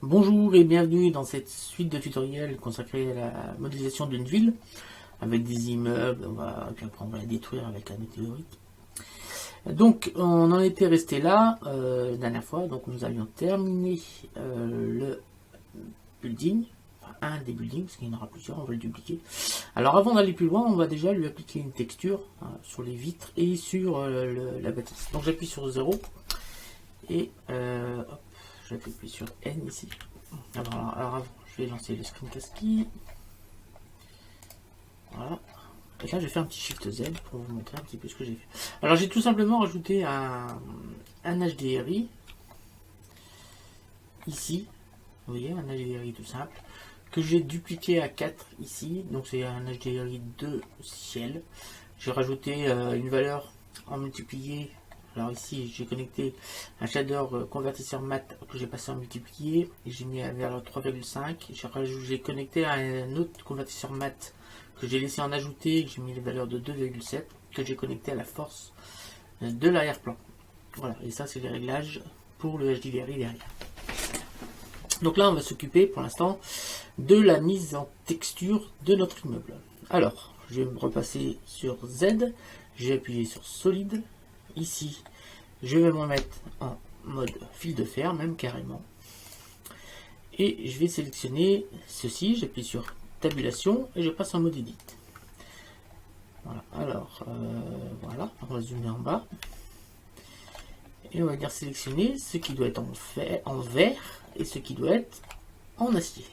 Bonjour et bienvenue dans cette suite de tutoriels consacrée à la modélisation d'une ville avec des immeubles, puis après on va la détruire avec un météorite. Donc on en était resté là la dernière fois, donc nous avions terminé le building, enfin un des buildings, parce qu'il y en aura plusieurs, on va le dupliquer. Alors avant d'aller plus loin, on va déjà lui appliquer une texture sur les vitres et sur la bâtisse. Donc j'appuie sur 0 et hop, j'appuie sur N ici. Alors avant, je vais lancer le screencast-key. Voilà. Et là, je vais faire un petit Shift Z pour vous montrer un petit peu ce que j'ai fait. Alors, j'ai tout simplement rajouté un HDRI ici. Vous voyez, un HDRI tout simple que j'ai dupliqué à 4 ici. Donc, c'est un HDRI de ciel. J'ai rajouté une valeur en multiplié. Alors ici, j'ai connecté un shader convertisseur mat que j'ai passé en multiplié et j'ai mis à valeur 3,5. J'ai connecté à un autre convertisseur mat que j'ai laissé en ajouter, que j'ai mis les valeurs de 2,7 que j'ai connecté à la force de l'arrière-plan. Voilà, et ça c'est les réglages pour le HDRI derrière. Donc là, on va s'occuper pour l'instant de la mise en texture de notre immeuble. Alors, je vais me repasser sur Z, j'ai appuyé sur Solide. Ici, je vais me mettre en mode fil de fer, même carrément. Et je vais sélectionner ceci, j'appuie sur tabulation et je passe en mode edit. Voilà, alors voilà, on va zoomer en bas. Et on va dire sélectionner ce qui doit être en vert et ce qui doit être en acier.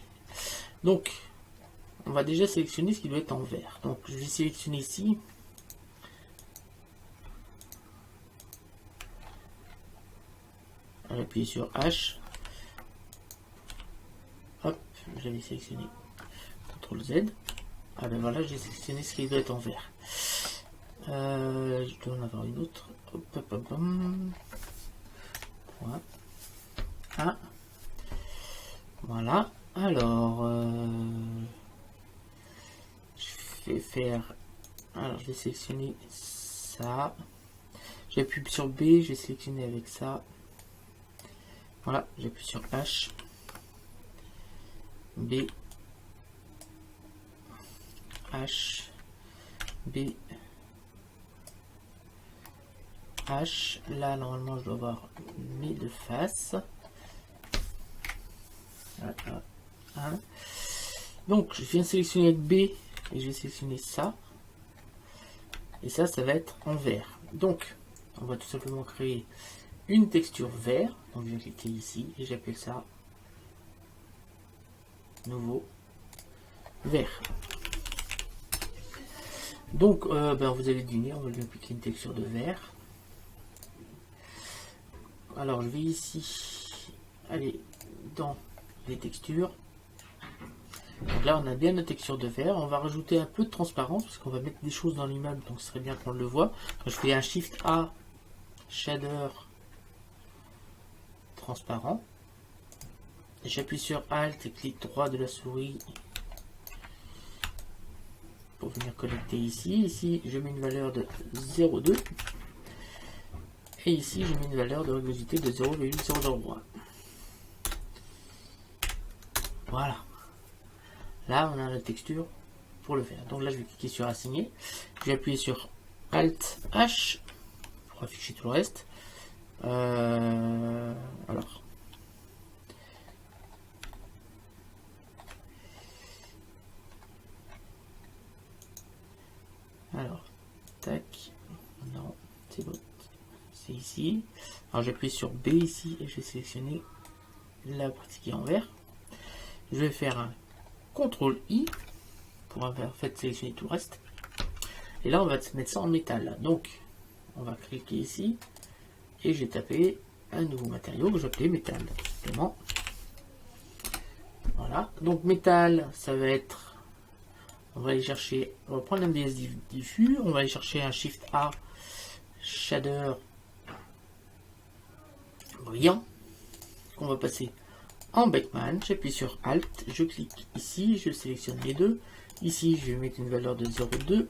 Donc, on va déjà sélectionner ce qui doit être en vert. Donc, je vais sélectionner ici. Appuyer sur H. Hop, j'avais sélectionné CTRL Z. Ah ben voilà, j'ai sélectionné ce qui doit être en vert. Je dois en avoir une autre. Hop, hop, hop, hop. Voilà. Ah. Voilà. Alors, je vais faire. Alors, je vais sélectionner ça. J'appuie sur B, je vais sélectionner avec ça. Voilà, j'appuie sur H. B. H. B. H. Là, normalement, je dois avoir mes deux faces. Voilà. Hein. Donc, je viens sélectionner avec B et je vais sélectionner ça. Et ça, ça va être en vert. Donc, on va tout simplement créer une texture vert. Donc, je vais cliquer ici et j'appelle ça nouveau vert. Donc, vous avez deviné, on va lui appliquer une texture de vert. Alors, je vais ici aller dans les textures. Donc là, on a bien notre texture de vert. On va rajouter un peu de transparence parce qu'on va mettre des choses dans l'immeuble, donc ce serait bien qu'on le voit. Donc, je fais un Shift A, shader transparent. J'appuie sur Alt et clic droit de la souris pour venir connecter ici. Ici, je mets une valeur de 0,2. Et ici, je mets une valeur de rugosité de 0,001. Voilà. Là, on a la texture pour le faire. Donc là, je vais cliquer sur Assigner. Je vais appuyer sur Alt H pour afficher tout le reste. Alors. Alors, tac. Non, c'est bon. C'est ici. Alors j'appuie sur B ici et je vais sélectionner la partie qui est en vert. Je vais faire un CTRL I pour avoir fait sélectionner tout le reste. Et là on va mettre ça en métal. Donc on va cliquer ici et j'ai tapé un nouveau matériau que j'appelais métal. Simplement. Voilà. Donc métal, ça va être. On va aller chercher. On va prendre un MDS diffus. On va aller chercher un Shift A shader brillant qu'on va passer en Beckman. J'appuie sur Alt, je clique ici, je sélectionne les deux. Ici, je vais mettre une valeur de 0,2.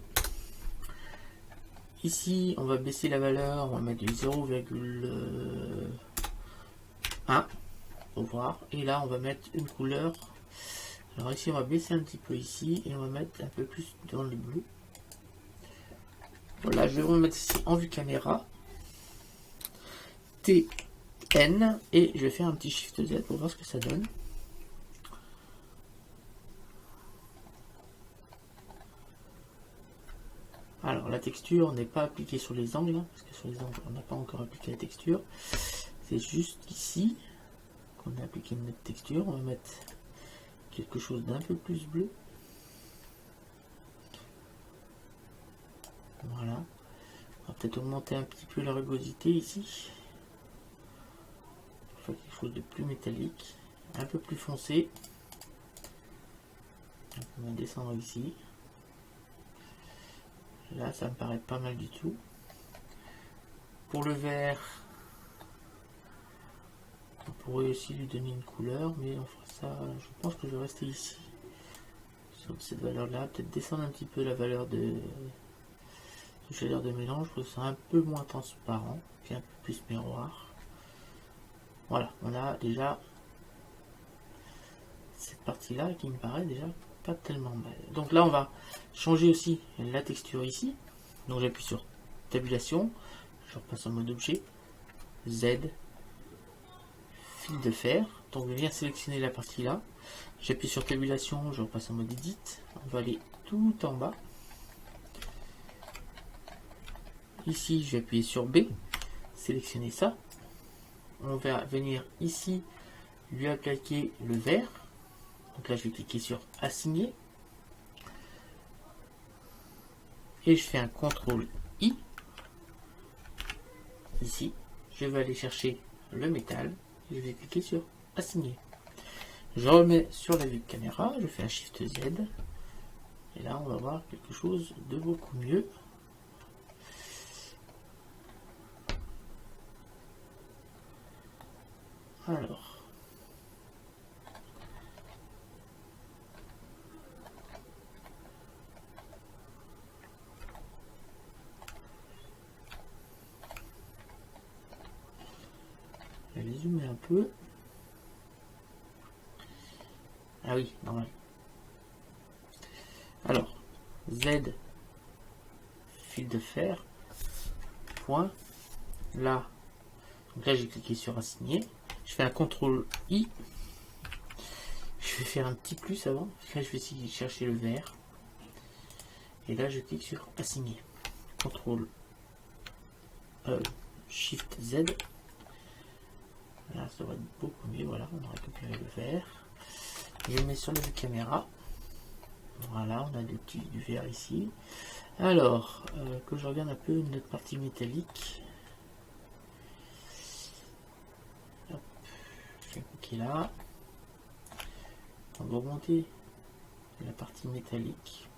Ici, on va baisser la valeur, on va mettre du 0,1. pour voir. Et là, on va mettre une couleur. Alors ici, on va baisser un petit peu ici et on va mettre un peu plus dans le bleu. Voilà, je vais remettre ici en vue caméra. TN et je vais faire un petit Shift Z pour voir ce que ça donne. Alors la texture n'est pas appliquée sur les angles, hein, parce que sur les angles on n'a pas encore appliqué la texture. C'est juste ici qu'on a appliqué notre texture. On va mettre quelque chose d'un peu plus bleu. Voilà. On va peut-être augmenter un petit peu la rugosité ici. On va faire quelque chose de plus métallique, un peu plus foncé. Donc, on va descendre ici. Là, ça me paraît pas mal du tout. Pour le vert, on pourrait aussi lui donner une couleur, mais on fera ça. Je pense que je vais rester ici sur cette valeur-là. Peut-être descendre un petit peu la valeur de chaleur de mélange, pour que ce soit un peu moins transparent, puis un peu plus miroir. Voilà, on a déjà cette partie-là qui me paraît déjà pas tellement mal. Donc là, on va changer aussi la texture ici. Donc j'appuie sur tabulation, je repasse en mode objet, Z, fil de fer. Donc je viens sélectionner la partie là. J'appuie sur tabulation, je repasse en mode edit. On va aller tout en bas. Ici, je vais appuyer sur B, sélectionner ça. On va venir ici, lui appliquer le vert. Donc là, je vais cliquer sur assigner. Et je fais un CTRL I. Ici, je vais aller chercher le métal. Et je vais cliquer sur assigner. Je remets sur la vue de caméra. Je fais un Shift Z. Et là, on va voir quelque chose de beaucoup mieux. Alors. Je vais les zoomer un peu. Ah oui, normal. Alors, Z, fil de fer, point, là. Donc là, j'ai cliqué sur assigner. Je fais un CTRL I. Je vais faire un petit plus avant. Là, je vais essayer de chercher le vert. Et là, je clique sur assigner. CTRL Shift Z. Là, ça va être beaucoup mieux. Voilà, on a récupéré le vert. Je le mets sur la vue caméra. Voilà, on a du vert ici. Alors, que je regarde un peu notre partie métallique. Hop, je vais cliquer là. On va augmenter la partie métallique.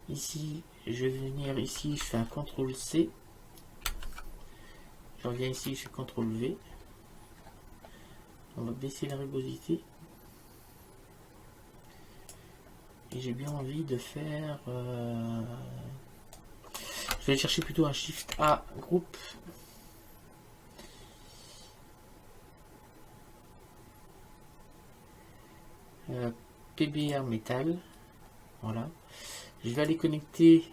Ici, je vais venir ici, je fais un CTRL C. Je reviens ici, je fais CTRL V. On va baisser la rugosité. Et j'ai bien envie de faire... Je vais chercher plutôt un Shift A groupe. PBR métal. Voilà. Je vais aller connecter.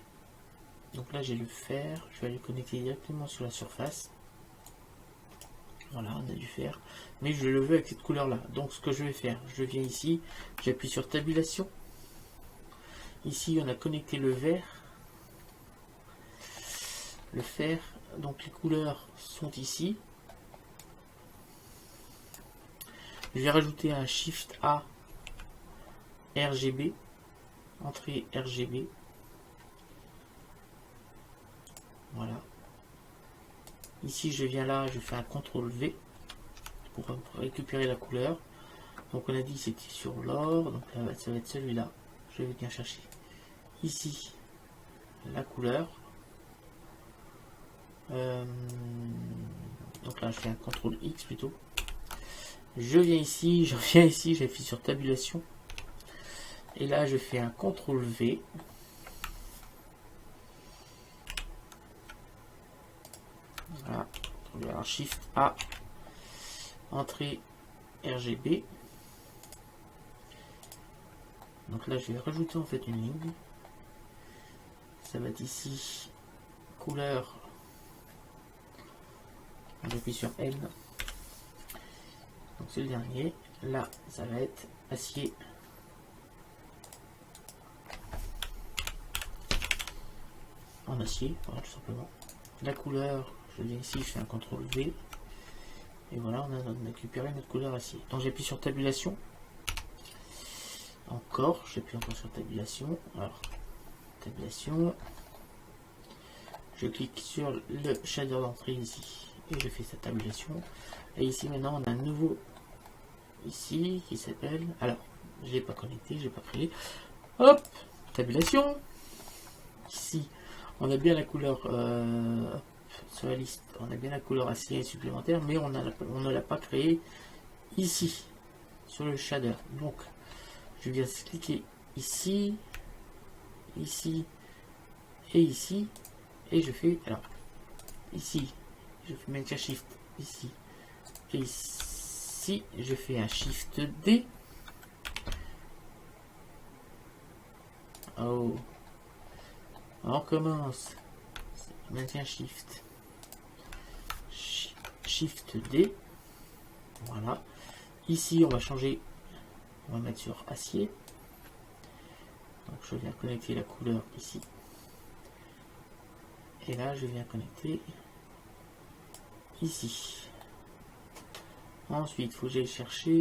Donc là j'ai le fer. Je vais aller connecter directement sur la surface. Voilà, on a du fer. Mais je le veux avec cette couleur là. Donc ce que je vais faire, je viens ici. J'appuie sur tabulation. Ici on a connecté le vert. Le fer. Donc les couleurs sont ici. Je vais rajouter un Shift A RGB. Entrée RGB. Voilà. Ici, je viens là, je fais un CTRL V pour récupérer la couleur. Donc, on a dit c'était sur l'or. Donc, là, ça va être celui-là. Je vais bien chercher ici la couleur. Donc là, je fais un CTRL X plutôt. Je viens ici, je reviens ici, j'appuie sur tabulation. Et là, je fais un CTRL V. Voilà. Shift A. Entrée RGB. Donc là je vais rajouter en fait une ligne. Ça va être ici couleur. J'appuie sur N. Donc c'est le dernier. Là ça va être acier. En acier, voilà, tout simplement. La couleur, je viens ici, je fais un CTRL V. Et voilà, on a récupéré notre couleur acier. Donc j'appuie sur tabulation. Encore, j'appuie encore sur tabulation. Alors, tabulation. Je clique sur le shader d'entrée ici. Et je fais sa tabulation. Et ici maintenant, on a un nouveau ici qui s'appelle. Alors, je l'ai pas connecté, j'ai pas créé. Hop, tabulation. Ici, on a bien la couleur sur la liste, on a bien la couleur acier supplémentaire, mais on ne l'a pas créé ici sur le shader. Donc je viens cliquer ici, ici et ici, et je fais alors ici, je fais maintien shift ici et ici, je fais un shift D. Oh, on recommence. Maintien shift. Shift D. Voilà. Ici, on va changer. On va mettre sur acier. Donc, je viens connecter la couleur ici. Et là, je viens connecter ici. Ensuite, il faut que j'aille chercher.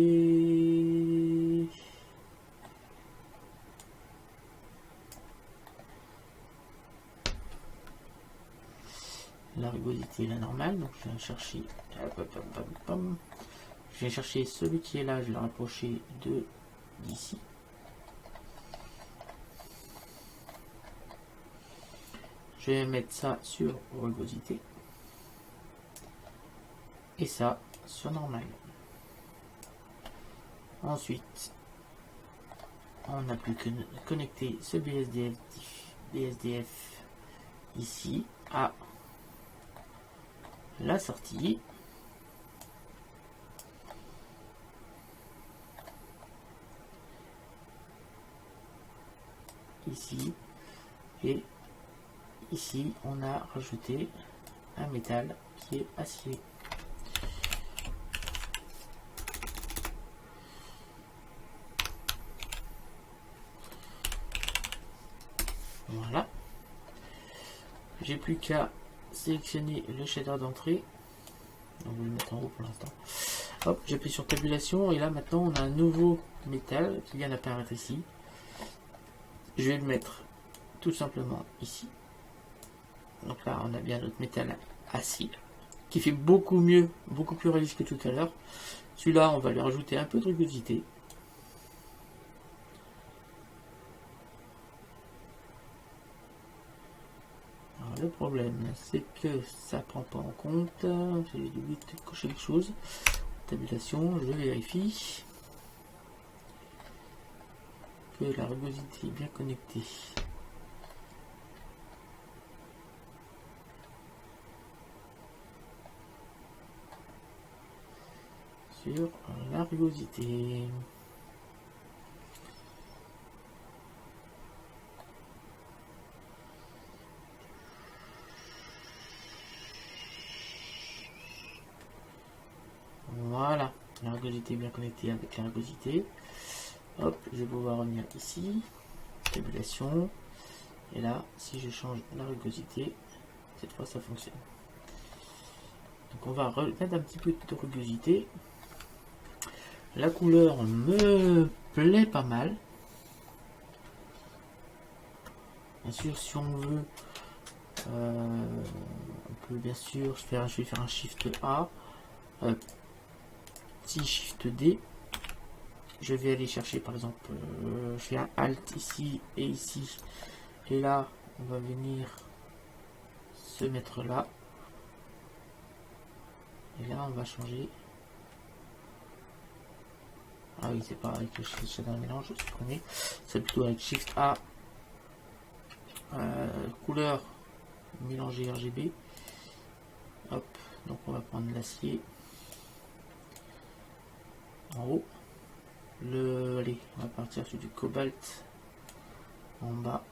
La rugosité, la normale. Donc, je viens chercher. Je vais chercher celui qui est là, je vais le rapprocher d'ici. Je vais mettre ça sur rugosité. Et ça sur normal. Ensuite, on n'a plus que connecter ce BSDF ici à la sortie. Ici et ici on a rajouté un métal qui est acier. Voilà, j'ai plus qu'à sélectionner le shader d'entrée. On va le mettre en haut pour l'instant. Hop, j'appuie sur tabulation et là maintenant on a un nouveau métal qui vient d'apparaître ici. Je vais le mettre tout simplement ici. Donc là on a bien notre métal acier qui fait beaucoup mieux, beaucoup plus réaliste que tout à l'heure. Celui-là on va lui rajouter un peu de rugosité. Alors, le problème c'est que ça prend pas en compte. J'ai oublié de cocher quelque chose. Tabulation, je vérifie que la rugosité est bien connectée. Sur la rugosité. Voilà, la rugosité est bien connectée avec la rugosité. Hop, je vais pouvoir revenir ici, tabulation, et là, si je change la rugosité, cette fois ça fonctionne. Donc on va remettre un petit peu de rugosité. La couleur me plaît pas mal. Bien sûr, si on veut, on peut bien sûr je vais faire un Shift A, si Shift D. Je vais aller chercher par exemple, je fais un Alt ici et ici, et là on va venir se mettre là, et là on va changer. Ah oui, c'est pas avec le Shift dans le mélange, je connais, c'est plutôt avec Shift A, couleur mélanger RGB. Hop, donc on va prendre l'acier. en haut. Allez, on va partir sur du cobalt en bas.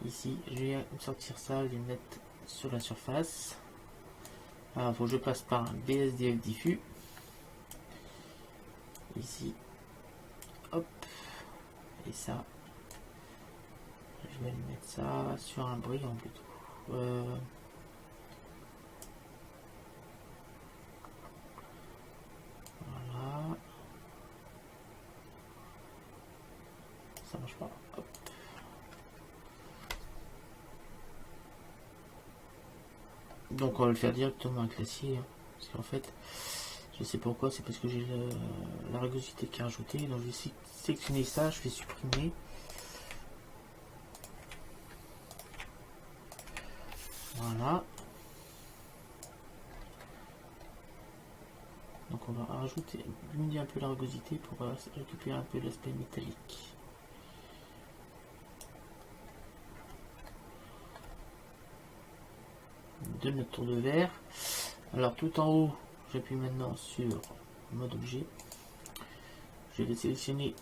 Ici, je vais sortir ça, je vais le mettre sur la surface. Alors, il faut que je passe par un BSDF diffus. Ici, hop, et ça, je vais mettre ça sur un brillant plutôt. Voilà, ça marche pas. Hop. Donc on va le faire directement avec l'acier, hein, parce qu'en fait, je sais pourquoi, c'est parce que j'ai la rugosité qui est rajoutée. Donc je vais sélectionner ça, je vais supprimer. Voilà. Donc on va rajouter, diminuer un peu la rugosité pour récupérer un peu l'aspect métallique. De notre tour de verre. Alors tout en haut, j'appuie maintenant sur mode objet. Je vais sélectionner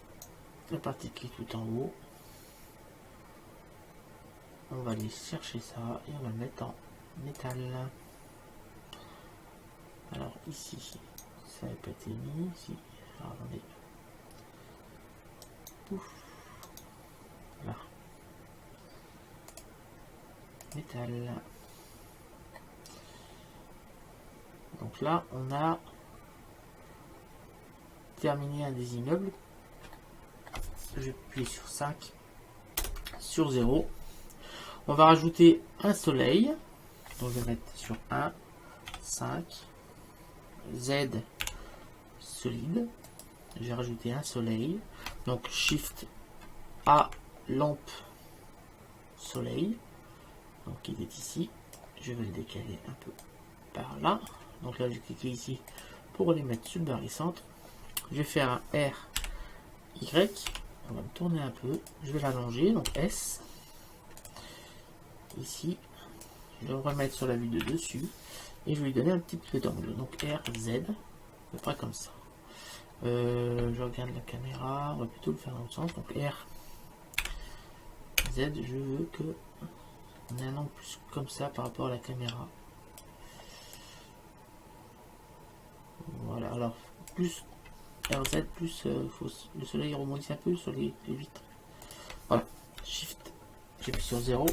la partie qui est tout en haut. On va aller chercher ça et on va le mettre en métal. Alors ici, ça n'a pas été mis. Ici, alors, attendez. Pouf. Là. Métal. Donc là, on a terminé un des immeubles. Je appuie sur 5, sur 0. On va rajouter un soleil. Donc je vais mettre sur 1, 5, Z solide. Je vais rajouter un soleil. Donc Shift A, lampe, soleil. Donc il est ici. Je vais le décaler un peu par là. Donc là, je vais cliquer ici pour les mettre sur le barycentre. Je vais faire un R, Y. On va me tourner un peu. Je vais l'allonger. Donc S. Ici. Je vais le remettre sur la vue de dessus. Et je vais lui donner un petit peu d'angle. Donc R, Z. À peu près comme ça. Je regarde la caméra. On va plutôt le faire dans le sens. Donc R, Z. Je veux que on ait un angle plus comme ça par rapport à la caméra. Voilà, alors plus RZ, plus le soleil rebondit un peu sur les vitres. Voilà, Shift, j'appuie sur 0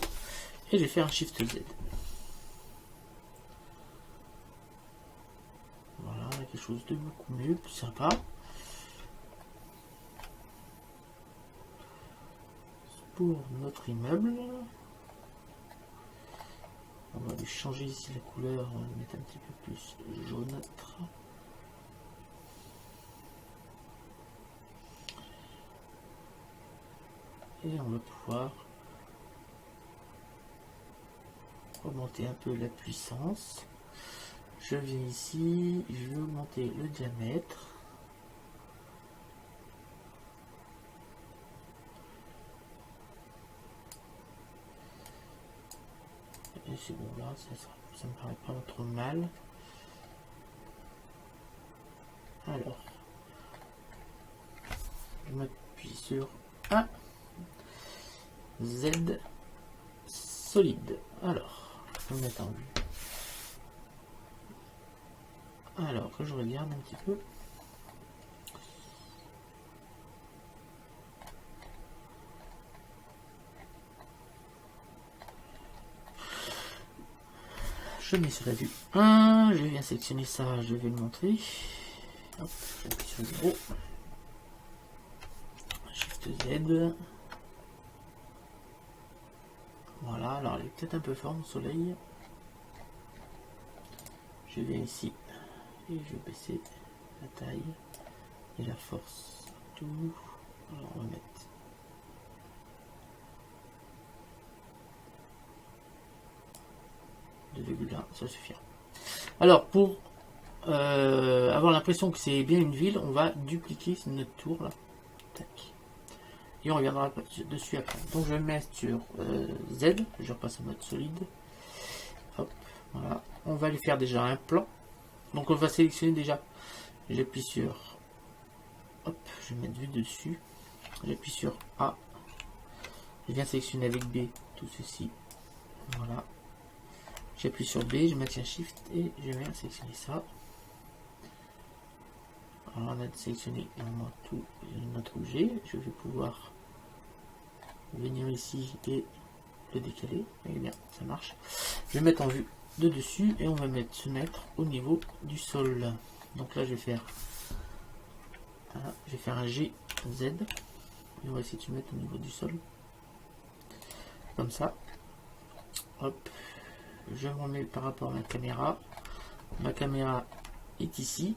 et je vais faire un Shift Z. Voilà, quelque chose de beaucoup mieux, plus sympa. Pour notre immeuble, on va lui changer ici la couleur, on va le mettre un petit peu plus jaunâtre. Et on va pouvoir augmenter un peu la puissance. Je viens ici, je vais augmenter le diamètre. Et c'est bon là, ça me paraît pas trop mal. Alors, je m'appuie sur 1. Z solide. Alors, je vais mettre en vue. Alors que je regarde un petit peu. Je mets sur la vue 1. Je viens sélectionner ça. Je vais le montrer. Hop, j'appuie sur 0. Shift Z. Voilà, alors elle est peut-être un peu fort mon soleil. Je viens ici et je vais baisser la taille et la force. Tout. Alors on va mettre 2,1, ça suffira. Alors pour avoir l'impression que c'est bien une ville, on va dupliquer notre tour là. Tac. Et on reviendra dessus après. Donc je vais mettre sur Z, je repasse en mode solide. Hop, voilà. On va lui faire déjà un plan. Donc on va sélectionner déjà. J'appuie sur, hop, je vais mettre vue dessus. J'appuie sur A. Je viens sélectionner avec B tout ceci. Voilà. J'appuie sur B, je maintiens Shift et je viens sélectionner ça. Alors on a sélectionné normalement tout notre objet. Je vais pouvoir venir ici et le décaler. Et bien, ça marche. Je vais mettre en vue de dessus et on va se mettre au niveau du sol. Donc là, je vais faire un G, Z. Et on va essayer de se mettre au niveau du sol. Comme ça. Hop. Je me remets par rapport à ma caméra. Ma caméra est ici.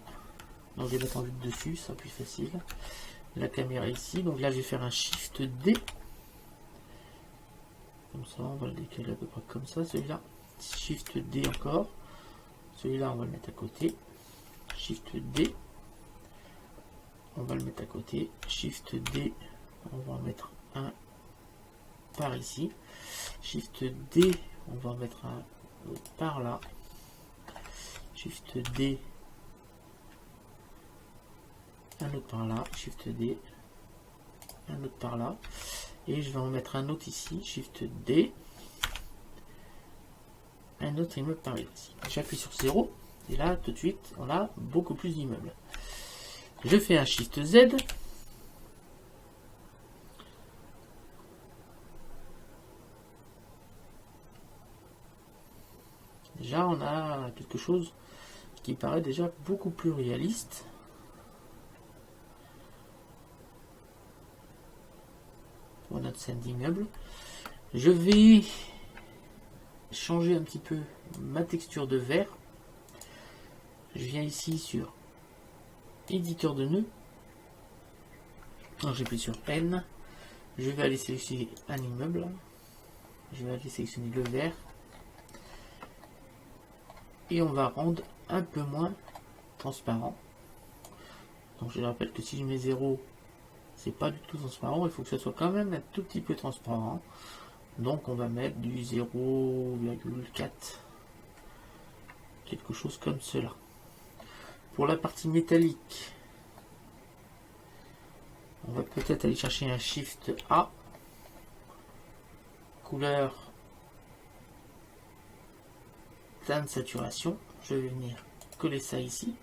Donc je vais mettre en vue de dessus, ça sera plus facile. La caméra ici. Donc là, je vais faire un Shift D. Comme ça, on va le décaler à peu près comme ça, celui-là. Shift D encore. Celui-là, on va le mettre à côté. Shift D. On va le mettre à côté. Shift D. On va en mettre un par ici. Shift D. On va en mettre un par là. Shift D. Un autre par là. Shift D. Un autre par là. Et je vais en mettre un autre ici. Shift D. Un autre immeuble par ici. J'appuie sur 0. Et là, tout de suite, on a beaucoup plus d'immeubles. Je fais un Shift Z. Déjà, on a quelque chose qui paraît déjà beaucoup plus réaliste. Pour notre scène d'immeuble. Je vais changer un petit peu ma texture de vert. Je viens ici sur éditeur de nœuds. J'appuie sur N. Je vais aller sélectionner un immeuble. Je vais aller sélectionner le vert. Et on va rendre un peu moins transparent. Donc je rappelle que si je mets 0, c'est pas du tout transparent. Il faut que ça soit quand même un tout petit peu transparent. Donc on va mettre du 0,4. Quelque chose comme cela. Pour la partie métallique, on va peut-être aller chercher un Shift A. Couleur teinte saturation. Je vais venir coller ça ici.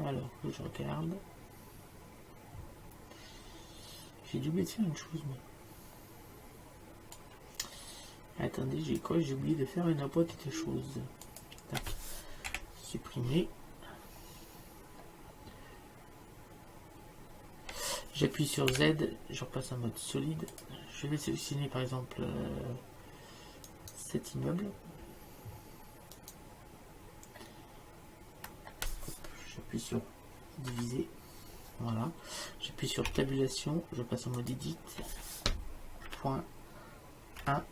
Alors, je regarde. J'ai oublié de faire une chose. Mais... Attendez, j'ai quoi? J'ai oublié de faire une petite chose. Tac. Supprimer. J'appuie sur Z, je repasse en mode solide. Je vais sélectionner par exemple cet immeuble. J'appuie sur diviser. Voilà. J'appuie sur tabulation, je passe en mode edit. Point 1.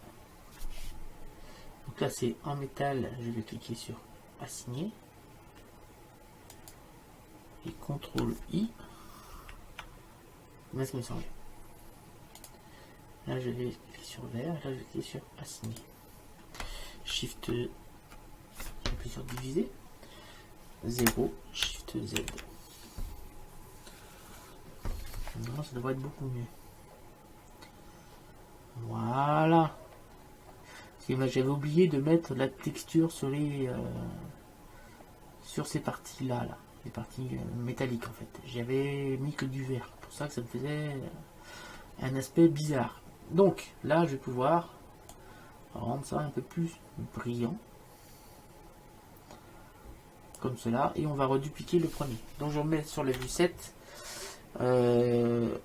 Donc là c'est en métal, je vais cliquer sur assigner. Et CTRL I. Là, ça me semble. Là, je vais cliquer sur vert. Là, je vais cliquer sur assigner. Shift. J'appuie sur diviser. 0. Shift Z. Non, ça devrait être beaucoup mieux. Voilà. J'avais oublié de mettre la texture sur les sur ces parties-là. Là. Les parties métalliques en fait. J'avais mis que du vert. Pour ça que ça me faisait un aspect bizarre. Donc là je vais pouvoir rendre ça un peu plus brillant. Comme cela. Et on va redupliquer le premier. Donc je remets sur la vue 7. Je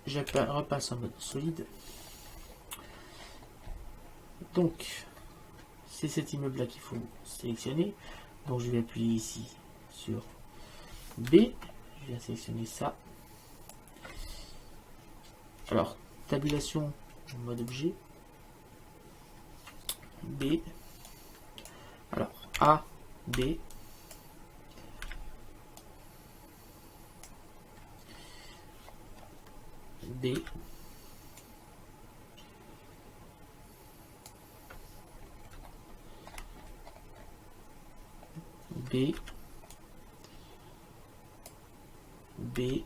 repasse en mode solide. Donc c'est cet immeuble là qu'il faut sélectionner. Donc je vais appuyer ici sur B, je vais sélectionner ça. Alors, tabulation en mode objet, B, alors A, B, B, B, B,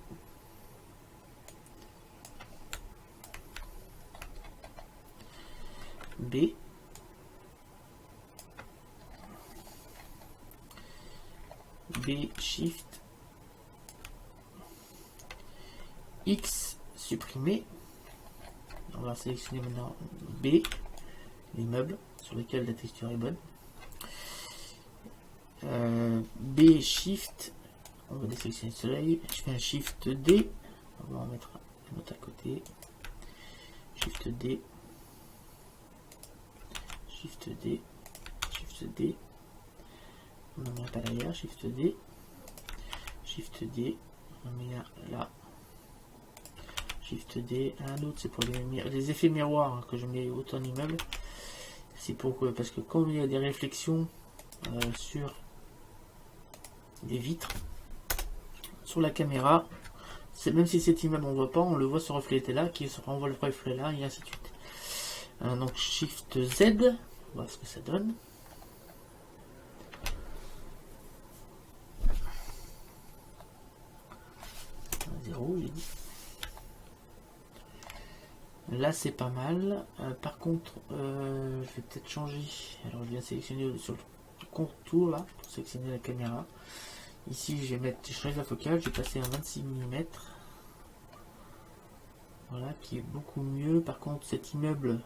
B, B, Shift, X supprimé. On va sélectionner maintenant B, l'immeuble sur lequel la texture est bonne. B, Shift, on va désélectionner le soleil. Je fais un Shift D, on va en mettre un autre à côté. Shift D, Shift D, Shift D. On en met pas derrière, Shift D, Shift D, on en met un là. Shift D, un autre c'est pour les effets miroirs que je mets autant en immeuble. C'est pourquoi, parce que quand il y a des réflexions sur des vitres, sur la caméra, même si cet immeuble on voit pas, on le voit se refléter là, qui se renvoie le reflet là, et ainsi de suite. Donc Shift Z, on va voir ce que ça donne. J'ai dit. Là c'est pas mal. Par contre, je vais peut-être changer. Alors je viens sélectionner sur le contour là pour sélectionner la caméra. Ici je vais mettre, je change la focale, je vais passer à 26 mm. Voilà, qui est beaucoup mieux. Par contre cet immeuble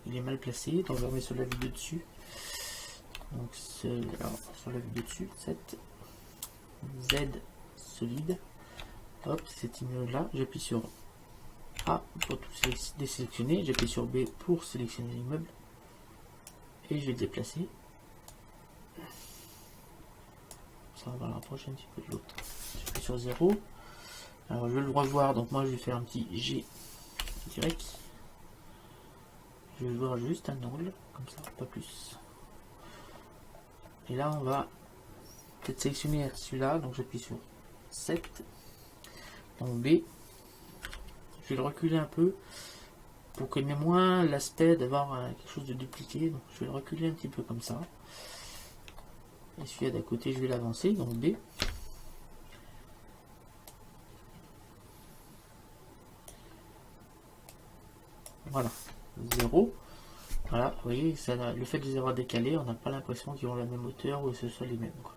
il est mal placé, donc je remets sur la vue de dessus. Donc alors, sur la vue de dessus, cette Z solide. Hop, cet immeuble là, j'appuie sur A pour tout désélectionner, j'appuie sur B pour sélectionner l'immeuble et je vais déplacer. Ça on va le rapprocher un petit peu de l'autre. J'appuie sur 0. Alors je vais le revoir, donc moi je vais faire un petit G direct. Je vais voir juste un angle, comme ça, pas plus. Et là on va peut-être sélectionner celui-là, donc j'appuie sur 7. Donc B, je vais le reculer un peu pour qu'il ait moins l'aspect d'avoir quelque chose de dupliqué. Donc je vais le reculer un petit peu comme ça. Et celui-là d'à côté, je vais l'avancer. Donc B. Voilà, 0. Voilà, vous voyez, ça, le fait de les avoir décalés, on n'a pas l'impression qu'ils ont la même hauteur ou que ce soit les mêmes. Quoi.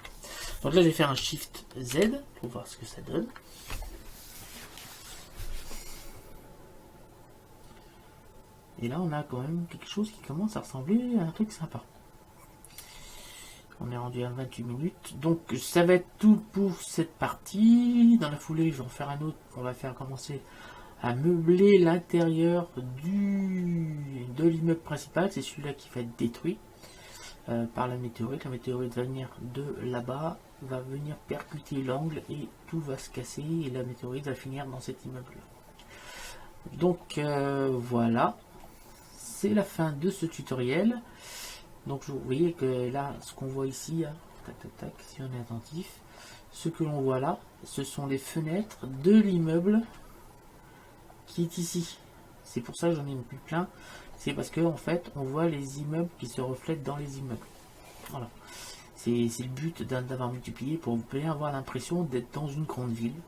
Donc là, je vais faire un Shift Z pour voir ce que ça donne. Et là, on a quand même quelque chose qui commence à ressembler à un truc sympa. On est rendu à 28 minutes. Donc, ça va être tout pour cette partie. Dans la foulée, je vais en faire un autre. On va faire commencer à meubler l'intérieur de l'immeuble principal. C'est celui-là qui va être détruit par la météorite. La météorite va venir de là-bas, va venir percuter l'angle et tout va se casser. Et la météorite va finir dans cet immeuble-là. Donc, voilà. C'est la fin de ce tutoriel. Donc vous voyez que là, ce qu'on voit ici, tac, tac, tac, si on est attentif, ce que l'on voit là, ce sont les fenêtres de l'immeuble qui est ici. C'est pour ça que j'en ai plus plein. C'est parce que en fait, on voit les immeubles qui se reflètent dans les immeubles. Voilà. C'est le but d'avoir multiplié pour bien avoir l'impression d'être dans une grande ville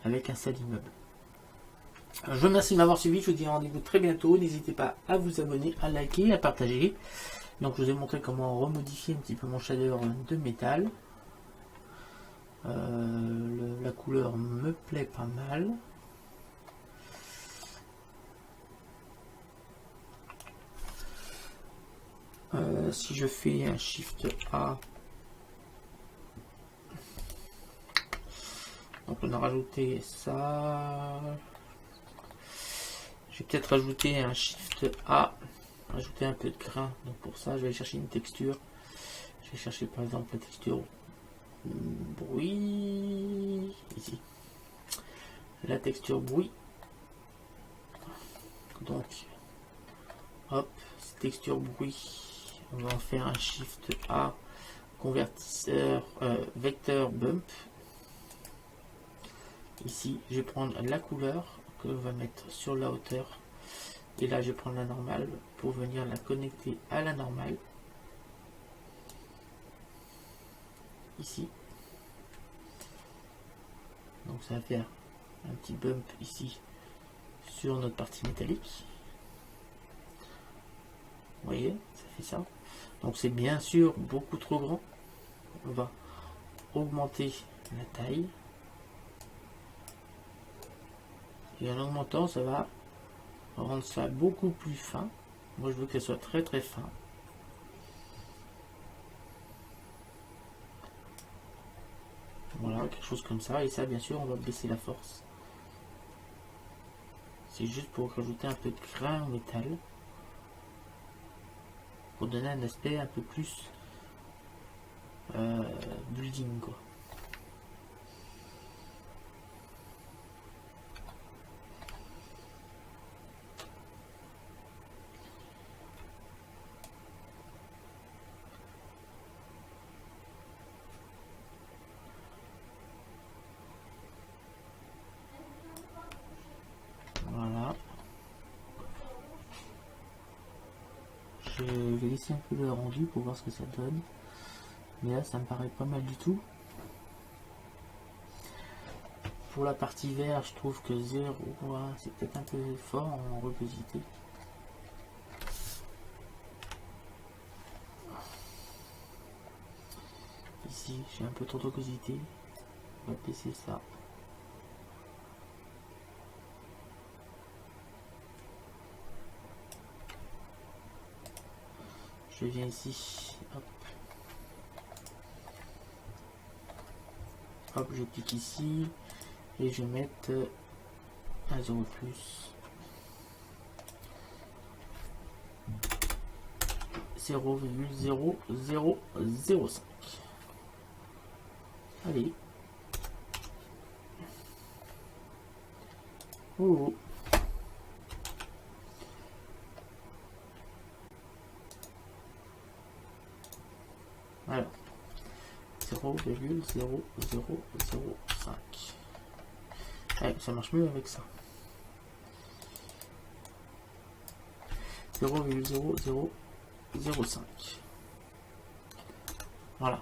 avec un seul immeuble. Je vous remercie de m'avoir suivi, je vous dis rendez-vous très bientôt, n'hésitez pas à vous abonner, à liker, à partager. Donc je vous ai montré comment remodifier un petit peu mon shader de métal. La couleur me plaît pas mal. Si je fais un Shift A, donc on a rajouté ça. Je vais peut-être rajouter un Shift A, rajouter un peu de grain. Donc pour ça, je vais chercher une texture. Je vais chercher par exemple la texture bruit. Ici. La texture bruit. Donc, hop, texture bruit. On va en faire un Shift A, convertisseur, vecteur bump. Ici, je vais prendre la couleur que l'on va mettre sur la hauteur et là je vais prendre la normale pour venir la connecter à la normale. ici. Donc ça va faire un petit bump ici sur notre partie métallique. Vous voyez, ça fait ça. Donc c'est bien sûr beaucoup trop grand. On va augmenter la taille. Et en augmentant, ça va rendre ça beaucoup plus fin. Moi je veux qu'elle soit très très fin. Voilà, quelque chose comme ça. Et ça, bien sûr, on va baisser la force. C'est juste pour rajouter un peu de grain au métal. Pour donner un aspect un peu plus building, quoi. Voilà. Je vais laisser un peu le rendu pour voir ce que ça donne. Mais là, ça me paraît pas mal du tout. Pour la partie vert, je trouve que 0, c'est peut-être un peu fort en rugosité. Ici, j'ai un peu trop de rugosité. On va baisser ça. Je viens ici, hop. Hop, je clique ici et je vais mettre un 0 plus 0,0005. Allez. Oh. Voilà. 0,0005. Ouais, ça marche mieux avec ça. 0,0005. Voilà.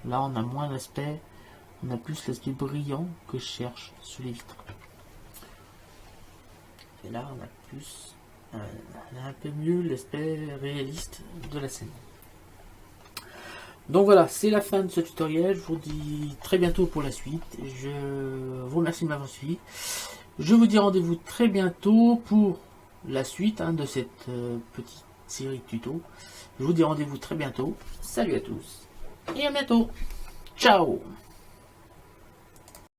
Là, on a moins l'aspect, on a plus l'aspect brillant que je cherche sur les vitres. Et là, on a plus, on a un peu mieux l'aspect réaliste de la scène. Donc voilà, c'est la fin de ce tutoriel. Je vous dis très bientôt pour la suite. Je vous remercie de m'avoir suivi. Je vous dis rendez-vous très bientôt pour la suite de cette petite série de tutos. Je vous dis rendez-vous très bientôt. Salut à tous et à bientôt. Ciao.